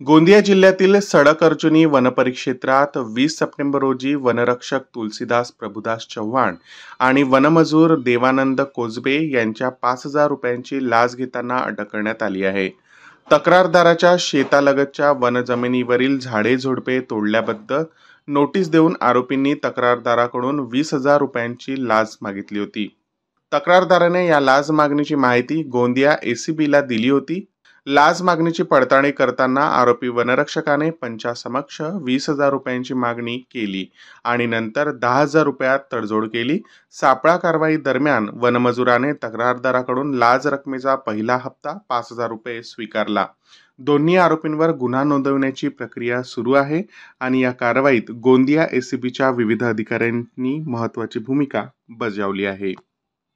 गोंदिया जिल्ह्यातील सडक-अर्जुनी वनपरिक्षेत्रात 20 सप्टेंबर रोजी वनरक्षक तुलसीदास प्रभुदास चव्हाण आणि वनमजूर देवानंद कोजबे यांच्या 5,000 रुपयांची लाच घेताना अटक करण्यात आली आहे. तक्रारदाराच्या शेतालगतच्या वनजमिनीवरील झाडे-झुडपे तोडल्याबद्दल नोटीस देऊन आरोपींनी तक्रारदाराकडून 20,000 रुपयांची लाच मागितली होती. तक्रारदाराने या लाच मागणीची माहिती गोंदिया एसीबीला दिली होती. लाच मागणीची पडताळणी करताना आरोपी वनरक्षकाने पंचासमक्ष 20,000 रुपयांची मागणी केली आणि नंतर 10,000 रुपयात तडजोड केली. सापळा कारवाई दरम्यान वनमजुराने तक्रारदाराकडून लाच रकमेचा पहिला हप्ता 5,000 रुपये स्वीकारला. दोन्ही आरोपींवर गुन्हा नोंदवण्याची प्रक्रिया सुरू आहे आणि या कारवाईत गोंदिया एसीबीच्या विविध अधिकाऱ्यांनी महत्त्वाची भूमिका बजावली आहे.